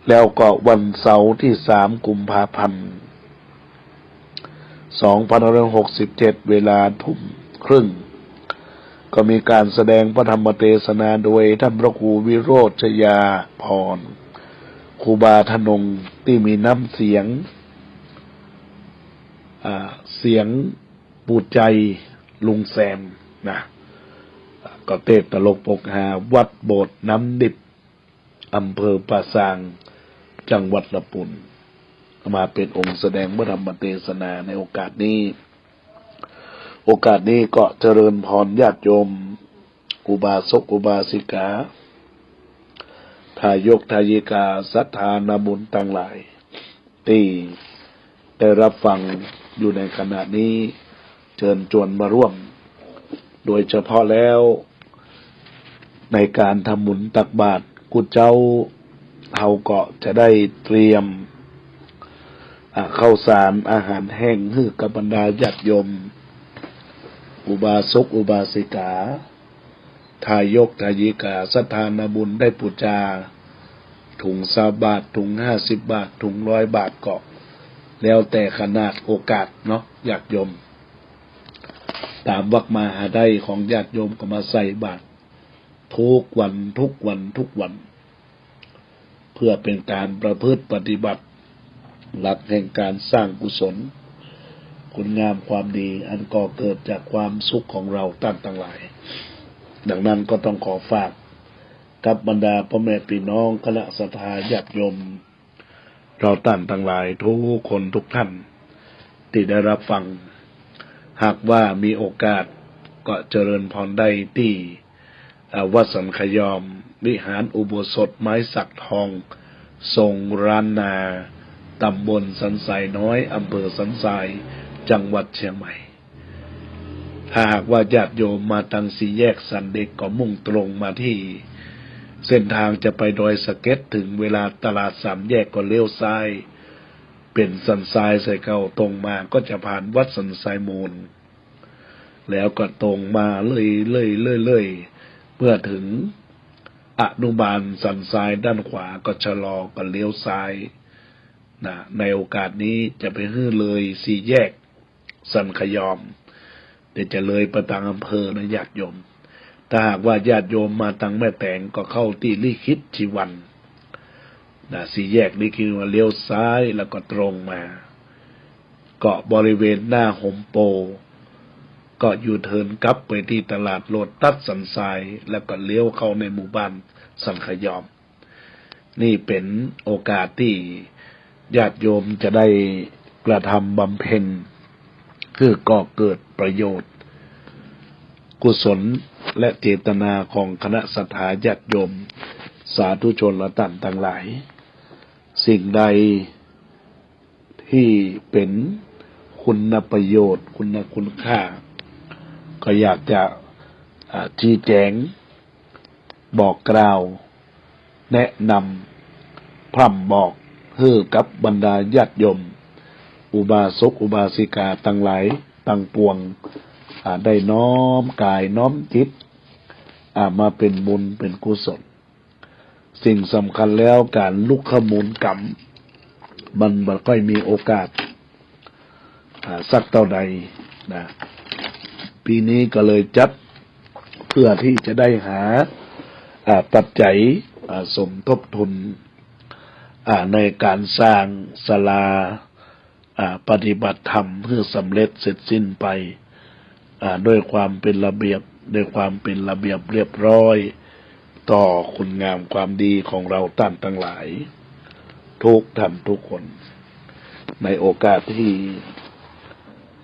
แล้วก็วันเสาร์ที่ 3 กุมภาพันธ์ 2567 เวลา 20:30ก็มีการแสดงพระธรรมเทศนาโดยท่านพระครูวิโรจยาพรครูบาธนงที่มีน้ำเสียงปูดใจลุงแซมนะก็เทศตลกปกฮาวัดโบสถ์น้ำดิบอำเภอป่าซางจังหวัดลำพูนมาเป็นองค์แสดงพระธรรมเทศนาในโอกาสนี้ก็เจริญพรญาติโยมอุบาสกอุบาสิกาทายกทายิกาศรัทธานาบุญทั้งหลายที่ได้รับฟังอยู่ในขณะนี้เชิญชวนมาร่วมโดยเฉพาะแล้วในการทำบุญตักบาตรกุเจ้าเฮาก็จะได้เตรียมข้าวสารอาหารแห้งให้กับบรรดาญาติโยมอุบาสกอุบาสิกาทายกทายิกาศรัทธานาบุญได้ปูจาถุง20 บาทถุง50 บาทถุง100 บาทก็แล้วแต่ขนาดโอกาสเนาะญาติโยมตามวักมาหาได้ของญาติโยมก็มาใส่บาตรทุกวันเพื่อเป็นการประพฤติปฏิบัติหลักแห่งการสร้างกุศลคุณงามความดีอันก่อเกิดจากความสุขของเราทั้งหลายดังนั้นก็ต้องขอฝากกับบรรดาพ่อแม่พี่น้องคณะศรัทธาญาติโยมเราทั้งหลายทุกคนทุกท่านที่ได้รับฟังหากว่ามีโอกาสก็เจริญพรได้ที่วัดสันขยอมวิหารอุโบสถไม้สักทองทรงร้านนาตำบลสันทรายน้อยอำเภอสันทรายจังหวัดเชียงใหม่ถ้าหากว่าญาติโยมมาทางสี่แยกสันเด็กก็มุ่งตรงมาที่เส้นทางจะไปดอยสะเก็ดถึงเวลาตลาด3 แยกก็เลี้ยวซ้ายเป็นสันทรายใส่เก่าตรงมาก็จะผ่านวัดสันทรายมูลแล้วก็ตรงมาเรื่อยเมื่อถึงอนุบาลสันทรายด้านขวาก็ชะลอก็เลี้ยวซ้ายในโอกาสนี้จะไปเลย4 แยกสันขยอมเดี๋ยวจะเลยประตังอำเภอนะญาติโยม ถ้าหากว่าญาติโยมมาทางแม่แตงก็เข้าที่ลิขิตชีวันสี่แยกลิขิตว่าเลี้ยวซ้ายแล้วก็ตรงมาเกาะบริเวณหน้าหมโปก็ยูเทิร์นกลับไปที่ตลาดโลตัสสันทรายแล้วก็เลี้ยวเข้าในหมู่บ้านสันขยอมนี่เป็นโอกาสที่ญาติโยมจะได้กระทำบำเพ็ญคือก่อเกิดประโยชน์กุศลและเจตนาของคณะศรัทธาญาติโยมสาธุชนและท่านทั้งหลายสิ่งใดที่เป็นคุณประโยชน์คุณค่าก็อยากจะชี้แจงบอกกล่าวแนะนำพร่ำบอกให้กับบรรดาญาติโยมอุบาสกอุบาสิกาทั้งหลายทั้งปวงได้น้อมกายน้อมจิตมาเป็นบุญเป็นกุศลสิ่งสำคัญแล้วการลุกขมูลกรรมมันไม่ค่อยมีโอกาสสักเท่าใดนะปีนี้ก็เลยจัดเพื่อที่จะได้หาปัจจัยสมทบทุนในการสร้างศาลาปฏิบัติธรรมเพื่อสำเร็จเสร็จสิ้นไปด้วยความเป็นระเบียบด้วยความเป็นระเบียบเรียบร้อยต่อคุณงามความดีของเราท่านทั้งหลายทุกท่านทุกคนในโอกาสที่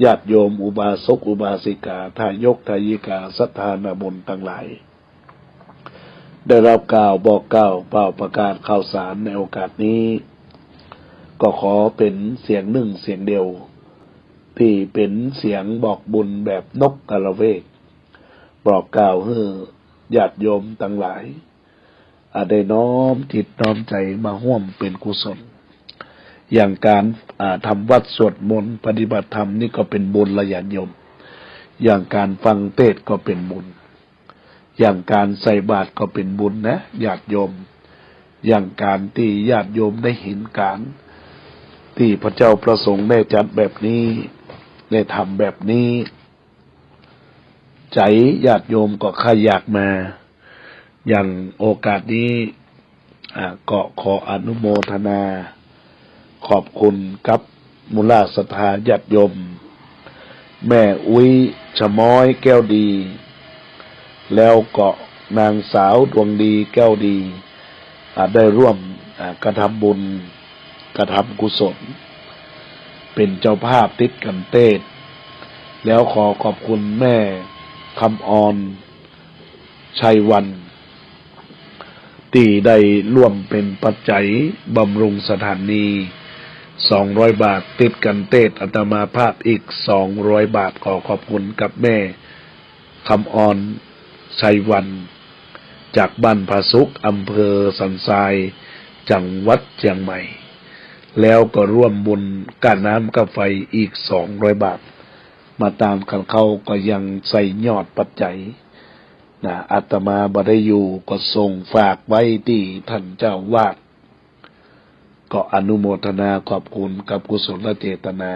ญาติโยมอุบาสกอุบาสิกาทายกทายิกาศรัทธานาบุญทั้งหลายได้รับกล่าวบอกกล่าวเป่าประกาศข่าวสารในโอกาสนี้ก็ขอเป็นเสียงหนึ่งเสียงเดียวที่เป็นเสียงบอกบุญแบบนกกระเวกบอกกล่าวให้ญาติโยมทั้งหลายได้น้อมจิตน้อมใจมาร่วมเป็นกุศลอย่างการทำวัดสวดมนต์ปฏิบัติธรรมนี่ก็เป็นบุญละญาติโยมอย่างการฟังเทศน์ก็เป็นบุญอย่างการใส่บาตรก็เป็นบุญนะญาติโยมอย่างการที่ญาติโยมได้เห็นการที่พระเจ้าประสงค์ได้จัดแบบนี้ได้ทำแบบนี้ใจญาติโยมก็ขอยากมาอย่างโอกาสนี้ก็ขออนุโมทนาขอบคุณกับมูลศรัทธาญาติโยมแม่อุ้ยชะม้อยแก้วดีแล้วก็นางสาวดวงดีแก้วดีได้ร่วมกระทำบุญกระทำกุศลเป็นเจ้าภาพติดกันเทศแล้วขอขอบคุณแม่คำอ่อนชัยวันที่ได้ร่วมเป็นปัจจัยบำรุงสถานี200 บาทติดกันเทศอาตมาภาพอีก200 บาทขอขอบคุณกับแม่คำอ่อนชัยวันจากบ้านผาสุกอำเภอสันทรายจังหวัดเชียงใหม่แล้วก็ร่วมบุญค่าน้ำค่าไฟอีก200 บาทมาตามกันเข้าก็ยังใส่ยอดปัจจัยอาตมาบ่ได้อยู่ก็ส่งฝากไว้ที่ท่านเจ้าวาดก็อนุโมทนาขอบคุณกับกุศลเจตนา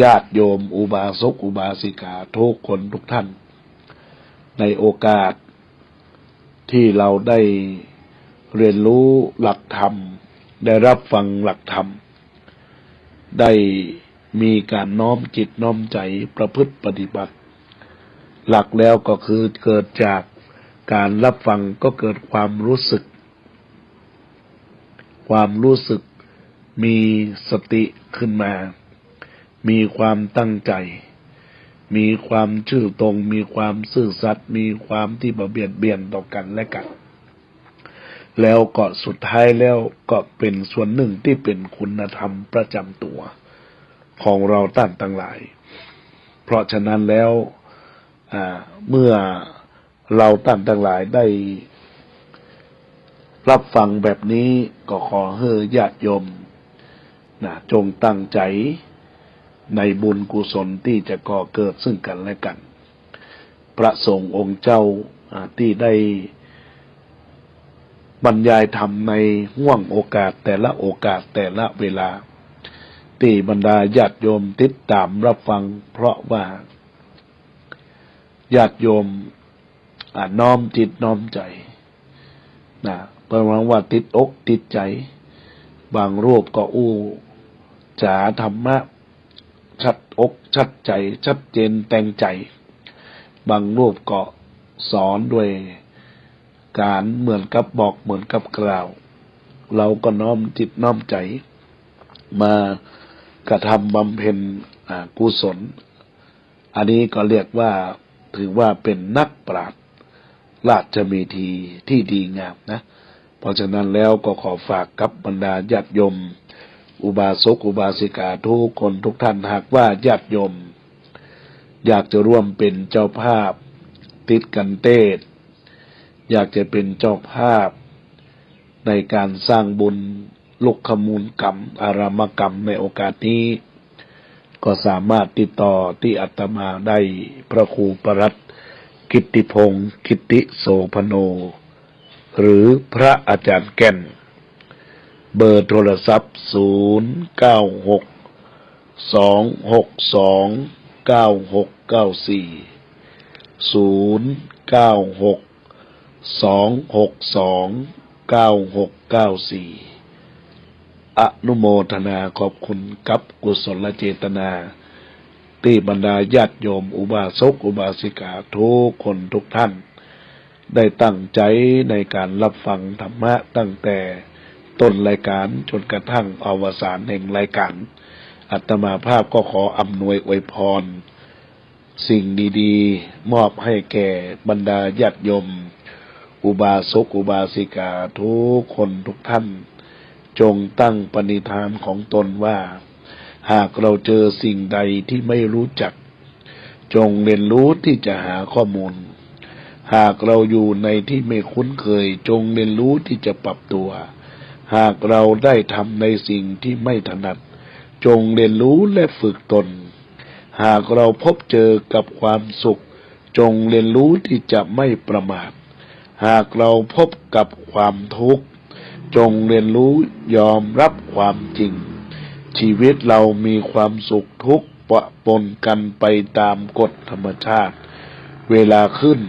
ญาติโยมอุบาสกอุบาสิกาทุกคนทุกท่านในโอกาสที่เราได้เรียนรู้หลักธรรมได้รับฟังหลักธรรมได้มีการน้อมจิตน้อมใจประพฤติปฏิบัติหลักแล้วก็คือเกิดจากการรับฟังก็เกิดความรู้สึกมีสติขึ้นมามีความตั้งใจมีความชื่อตรงมีความซื่อสัตย์มีความที่บ่เบียดเบียนต่อกันและกันแล้วก็สุดท้ายแล้วก็เป็นส่วนหนึ่งที่เป็นคุณธรรมประจำตัวของเราท่านทั้งหลายเพราะฉะนั้นแล้วเมื่อเราท่านทั้งหลายได้รับฟังแบบนี้ก็ขอให้ญาติโยมจงตั้งใจในบุญกุศลที่จะก่อเกิดซึ่งกันและกันพระสงฆ์องค์เจ้าที่ได้บรรยายธรรมในห่วงโอกาสแต่ละโอกาสแต่ละเวลาที่บรรดาญาติโยมติดตามรับฟังเพราะว่าญาติโยม น้อมจิตน้อมใจนะประมาณว่าติดอกติดใจบางรูปก็จ๋าธรรมะชัดอกชัดใจชัดเจนแต่งใจบางรูปก็สอนด้วยการเหมือนกับบอกเหมือนกับกล่าวเราก็น้อมจิตน้อมใจมากระทำบำเพ็ญกุศลอันนี้ก็เรียกว่าถือว่าเป็นนักปราชญ์ราชมีธีที่ดีงามนะเพราะฉะนั้นแล้วก็ขอฝากกับบรรดาญาติโยมอุบาสกอุบาสิกาทุกคนทุกท่านหากว่าญาติโยมอยากจะร่วมเป็นเจ้าภาพติดกันเทศอยากจะเป็นเจ้าภาพในการสร้างบุญลุกขมูลกรรมอารามกรรมในโอกาสนี้ก็สามารถติดต่อที่อาตมาได้พระครูปรัตน์กิตติพงศ์กิตติโสพโนหรือพระอาจารย์แก่นเบอร์โทรศัพท์096262094อนุโมทนาขอบคุณกับกุศลเจตนาที่บรรดาญาติโยมอุบาสกอุบาสิกาทุกคนทุกท่านได้ตั้งใจในการรับฟังธรรมะตั้งแต่ต้นรายการจนกระทั่งอวสานแห่งรายการอาตมาภาพก็ขออำนวยอวยพรสิ่งดีๆมอบให้แก่บรรดาญาติโยมอุบาสกอุบาสิกาทุกคนทุกท่านจงตั้งปณิธานของตนว่าหากเราเจอสิ่งใดที่ไม่รู้จักจงเรียนรู้ที่จะหาข้อมูลหากเราอยู่ในที่ไม่คุ้นเคยจงเรียนรู้ที่จะปรับตัวหากเราได้ทำในสิ่งที่ไม่ถนัดจงเรียนรู้และฝึกตนหากเราพบเจอกับความสุขจงเรียนรู้ที่จะไม่ประมาทหากเราพบกับความทุกข์จงเรียนรู้ยอมรับความจริงชีวิตเรามีความสุขทุกข์ปะปนกันไปตามกฎธรรมชาติเวลาขึ้น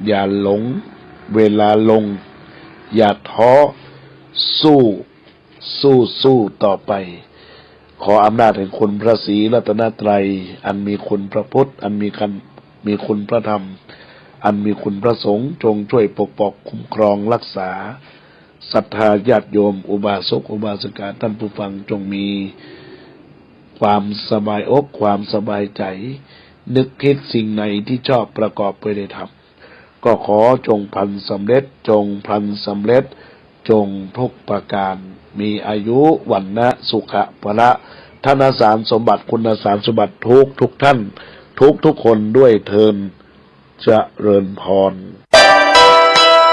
อย่าหลงเวลาลงอย่าท้อสู้ต่อไปขออำนาจแห่งคุณพระศรีรัตนตรัยอันมีคุณพระพุทธอันมีคุณพระธรรมอันมีคุณพระสงฆ์จงช่วยปกป้องคุ้มครองรักษาศรัทธาญาติโยมอุบาสกอุบาสิกาท่านผู้ฟังจงมีความสบายอกความสบายใจนึกคิดสิ่งไหนที่ชอบประกอบไปในธรรมก็ขอจงพลันสำเร็จจงพลันสำเร็จจงทุกประการมีอายุวันนะสุขะพละธนสารสมบัติคุณสารสมบัติทุกท่านทุกคนด้วยเทินเจริญพร